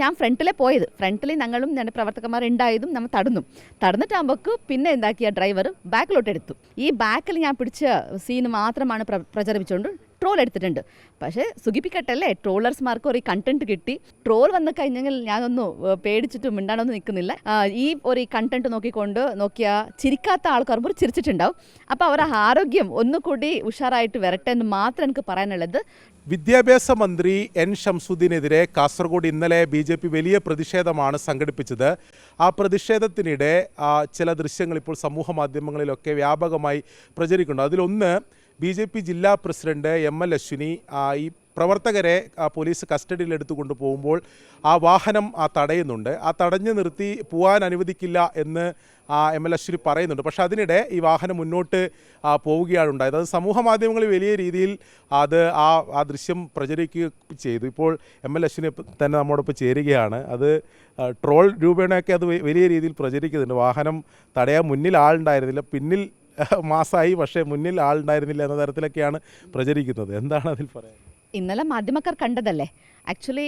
ഞാൻ ഫ്രണ്ടിൽ ഞങ്ങളും ഞങ്ങളുടെ പ്രവർത്തകന്മാർ ഉണ്ടായതും നമ്മൾ തടഞ്ഞിട്ടാകുമ്പോൾ പിന്നെ എന്താക്കിയ ഡ്രൈവർ ബാക്കിലോട്ട് എടുത്തു. ഈ ബാക്കിൽ ഞാൻ പിടിച്ച സീന് മാത്രമാണ് പ്രചരിപ്പിച്ചുകൊണ്ട് ട്രോൾ എടുത്തിട്ടുണ്ട്. പക്ഷേ സുഖിപ്പിക്കട്ടല്ലേ, ട്രോളേഴ്സ്മാർക്ക് ഒരു കണ്ടന്റ് കിട്ടി. ട്രോൾ വന്നു കഴിഞ്ഞെങ്കിൽ ഞാനൊന്നും പേടിച്ചിട്ട് മിണ്ടാനൊന്നും നിൽക്കുന്നില്ല. ഈ ഒരു കണ്ടന്റ് നോക്കിയ ചിരിക്കാത്ത ആൾക്കാർ പോലും ചിരിച്ചിട്ടുണ്ടാവും. അപ്പോൾ അവരുടെ ആരോഗ്യം ഒന്നുകൂടി ഉഷാറായിട്ട് വരട്ടെ എന്ന് മാത്രം എനിക്ക് പറയാനുള്ളത്. വിദ്യാഭ്യാസ മന്ത്രി എൻ ഷംസുദ്ദീനെതിരെ കാസർഗോഡ് ഇന്നലെ BJP വലിയ പ്രതിഷേധമാണ് സംഘടിപ്പിച്ചത്. ആ പ്രതിഷേധത്തിനിടെ ചില ദൃശ്യങ്ങൾ ഇപ്പോൾ സമൂഹ മാധ്യമങ്ങളിലൊക്കെ വ്യാപകമായി പ്രചരിക്കുന്നുണ്ട്. അതിലൊന്ന് BJP ജില്ലാ പ്രസിഡന്റ് ML അശ്വിനി ഈ പ്രവർത്തകരെ പോലീസ് കസ്റ്റഡിയിലെടുത്തു കൊണ്ടുപോകുമ്പോൾ ആ വാഹനം തടയുന്നുണ്ട്. തടഞ്ഞു നിർത്തി പോകാൻ അനുവദിക്കില്ല എന്ന് ML അശ്വിനി പറയുന്നുണ്ട്. പക്ഷേ അതിനിടെ ഈ വാഹനം മുന്നോട്ട് പോവുകയാണ് ഉണ്ടായത്. അത് സമൂഹ മാധ്യമങ്ങളിൽ വലിയ രീതിയിൽ ആ ദൃശ്യം പ്രചരിക്കുക ചെയ്തു. ഇപ്പോൾ ML അശ്വിനി തന്നെ നമ്മോടൊപ്പം ചേരുകയാണ്. അത് ട്രോൾ രൂപേണയൊക്കെ അത് വലിയ രീതിയിൽ പ്രചരിക്കുന്നുണ്ട്. വാഹനം തടയാൻ മുന്നിൽ ആളുണ്ടായിരുന്നില്ല, പിന്നിൽ മാസമായി, പക്ഷേ മുന്നിൽ ആളുണ്ടായിരുന്നില്ല എന്ന തരത്തിലൊക്കെയാണ് പ്രചരിക്കുന്നത്. എന്താണ് അതിൽ പറയാൻ? ഇന്നലെ മാധ്യമക്കാർ കണ്ടതല്ലേ. ആക്ച്വലി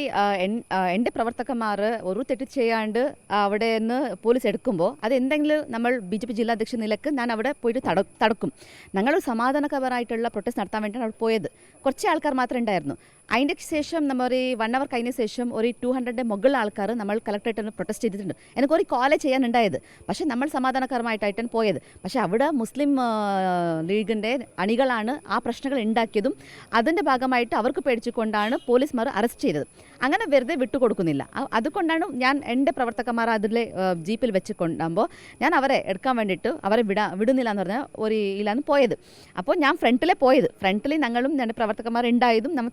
എൻ്റെ പ്രവർത്തകന്മാർ ഒരു തെറ്റ് ചെയ്യാണ്ട് അവിടെ നിന്ന് പോലീസ് എടുക്കുമ്പോൾ അത് എന്തെങ്കിലും നമ്മൾ BJP ജില്ലാ അധ്യക്ഷ നിലക്ക് ഞാൻ അവിടെ പോയിട്ട് തടക്കും. ഞങ്ങൾ സമാധാനപരമായിട്ടുള്ള പ്രൊട്ടസ്റ്റ് നടത്താൻ വേണ്ടിയാണ് അവിടെ പോയത്. കുറച്ച് ആൾക്കാർ മാത്രമേ ഉണ്ടായിരുന്നു. അതിൻ്റെ ശേഷം നമ്മൾ ഒരു 1 hour കഴിഞ്ഞ ശേഷം ഒരു 200 മുകളിൽ ആൾക്കാർ നമ്മൾ കളക്ടറേറ്റിൽ പ്രൊട്ടസ്റ്റ് ചെയ്തിട്ടുണ്ട്. എനിക്കൊരു കോളേജ് ചെയ്യാനുണ്ടായത്, പക്ഷേ നമ്മൾ സമാധാനപരമായിട്ടാണ് പോയത്. പക്ഷേ അവിടെ മുസ്ലിം ലീഗിൻ്റെ അണികളാണ് ആ പ്രശ്നങ്ങൾ ഉണ്ടാക്കിയതും അതിൻ്റെ ഭാഗമായിട്ട് അവർക്ക് പേടിച്ചുകൊണ്ടാണ് പോലീസുമാർ അറസ്റ്റ് ചെയ്തത്. അങ്ങനെ വെറുതെ വിട്ടുകൊടുക്കുന്നില്ല. അതുകൊണ്ടാണ് ഞാൻ എൻ്റെ പ്രവർത്തകന്മാർ അതിൽ ജീപ്പിൽ വെച്ച് കൊണ്ടാകുമ്പോൾ ഞാൻ അവരെ എടുക്കാൻ വേണ്ടിയിട്ട് അവരെ വിടുന്നില്ല എന്ന് പറഞ്ഞാൽ ഒരു ഇതിലാണ് പോയത്. അപ്പോൾ ഞാൻ ഫ്രണ്ടിൽ ഞങ്ങളും ഞങ്ങളുടെ പ്രവർത്തകന്മാർ ഉണ്ടായതും നമ്മൾ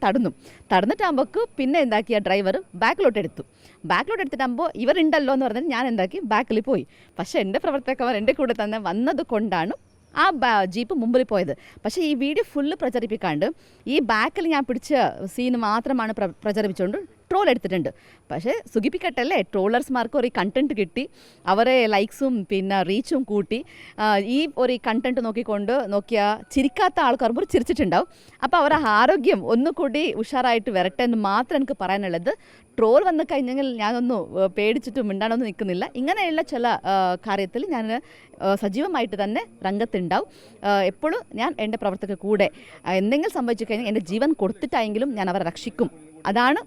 തടഞ്ഞിട്ടാകുമ്പോൾ പിന്നെ എന്താക്കിയ ഡ്രൈവർ ബാക്കിലോട്ട് എടുത്തിട്ടാകുമ്പോൾ ഇവരുണ്ടല്ലോ എന്ന് പറഞ്ഞാൽ ഞാൻ എന്താക്കി ബാക്കിൽ പോയി. പക്ഷേ എൻ്റെ പ്രവർത്തകന്മാർ എൻ്റെ കൂടെ തന്നെ വന്നത് കൊണ്ടാണ് ആ ജീപ്പ് മുമ്പിൽ പോയത്. പക്ഷേ ഈ വീഡിയോ ഫുള്ള് പ്രചരിപ്പിക്കാണ്ട് ഈ ബാക്കിൽ ഞാൻ പിടിച്ച സീന് മാത്രമാണ് പ്രചരിപ്പിച്ചുകൊണ്ട് ട്രോൾ എടുത്തിട്ടുണ്ട്. പക്ഷേ സുഖിപ്പിക്കട്ടല്ലേ, ട്രോളേഴ്സ്മാർക്ക് ഒരു കണ്ടന്റ് കിട്ടി. അവരെ ലൈക്സും പിന്നെ റീച്ചും കൂട്ടി. ഈ ഒരു കണ്ടന്റ് നോക്കിയ ചിരിക്കാത്ത ആൾക്കാർ പോലും ചിരിച്ചിട്ടുണ്ടാവും. അപ്പോൾ അവരുടെ ആരോഗ്യം ഒന്നുകൂടി ഉഷാറായിട്ട് വരട്ടെ എന്ന് മാത്രം എനിക്ക് പറയാനുള്ളത്. ട്രോൾ വന്നു കഴിഞ്ഞെങ്കിൽ ഞാനൊന്നും പേടിച്ചിട്ട് മിണ്ടാനൊന്നും നിൽക്കുന്നില്ല. ഇങ്ങനെയുള്ള ചില കാര്യത്തിൽ ഞാൻ സജീവമായിട്ട് തന്നെ രംഗത്തുണ്ടാവും. എപ്പോഴും ഞാൻ എൻ്റെ പ്രവർത്തകർ കൂടെ എന്തെങ്കിലും സംഭവിച്ചു കഴിഞ്ഞാൽ എൻ്റെ ജീവൻ കൊടുത്തിട്ടായെങ്കിലും ഞാൻ അവരെ രക്ഷിക്കും. അതാണ്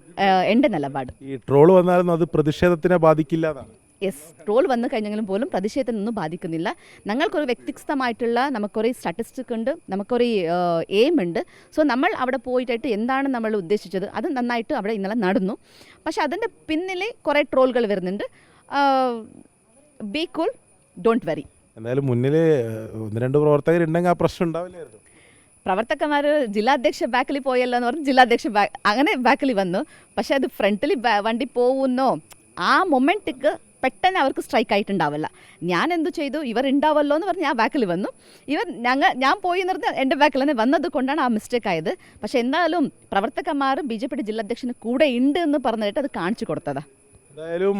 എൻ്റെ നിലപാട്. ഈ ട്രോൾ വന്നാലും അത് പ്രതിഷേധത്തിനെ ബാധിക്കില്ല എന്നാണ്. യെസ്, ട്രോൾ വന്നു കഴിഞ്ഞെങ്കിലും പോലും പ്രതിഷേധത്തിനൊന്നും ബാധിക്കുന്നില്ല. ഞങ്ങൾക്കൊരു വ്യക്തിഗതമായിട്ടുള്ള നമുക്കൊരു സ്റ്റാറ്റിസ്റ്റിക് ഉണ്ട്, നമുക്കൊരു എയിം ഉണ്ട്. സോ നമ്മൾ അവിടെ പോയിട്ട് എന്താണ് നമ്മൾ ഉദ്ദേശിച്ചത് അത് നന്നായിട്ട് അവിടെ ഇന്നലെ നടന്നു. പക്ഷെ അതിൻ്റെ പിന്നിൽ കുറേ ട്രോളുകൾ വരുന്നുണ്ട്. B cool, don't worry. എന്തായാലും മുന്നിൽ 1-2 പ്രവർത്തകരുണ്ടെങ്കിൽ ആ പ്രശ്നം ഉണ്ടാവില്ലായിരുന്നു. പ്രവർത്തകന്മാർ ജില്ലാധ്യക്ഷ ബാക്കിൽ പോയല്ലോ എന്ന് പറഞ്ഞ് ജില്ലാധ്യക്ഷ അങ്ങനെ ബാക്കിൽ വന്നു. പക്ഷെ അത് ഫ്രണ്ടിൽ വണ്ടി പോകുന്നോ ആ മൊമെൻറ്റിക്ക് പെട്ടെന്ന് അവർക്ക് സ്ട്രൈക്ക് ആയിട്ടുണ്ടാവില്ല. ഞാൻ എന്തു ചെയ്തു, ഇവർ ഉണ്ടാവല്ലോ എന്ന് പറഞ്ഞ് ഞാൻ ബാക്കിൽ വന്നു. ഞാൻ പോയി എന്ന് പറഞ്ഞാൽ എൻ്റെ ബാക്കിൽ തന്നെ വന്നത് കൊണ്ടാണ് ആ മിസ്റ്റേക്ക് ആയത്. പക്ഷെ എന്തായാലും പ്രവർത്തകന്മാർ BJP ജില്ലാധ്യക്ഷന് കൂടെ ഉണ്ട് എന്ന് പറഞ്ഞിട്ട് അത് കാണിച്ചു കൊടുത്തതാ. എന്തായാലും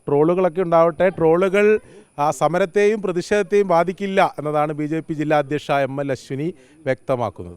ട്രോളുകളൊക്കെ ഉണ്ടാവട്ടെ. ട്രോളുകൾ സമരത്തെയും പ്രതിഷേധത്തെയും ബാധിക്കില്ല എന്നതാണ് BJP ജില്ലാ അധ്യക്ഷ ML അശ്വിനി വ്യക്തമാക്കുന്നത്.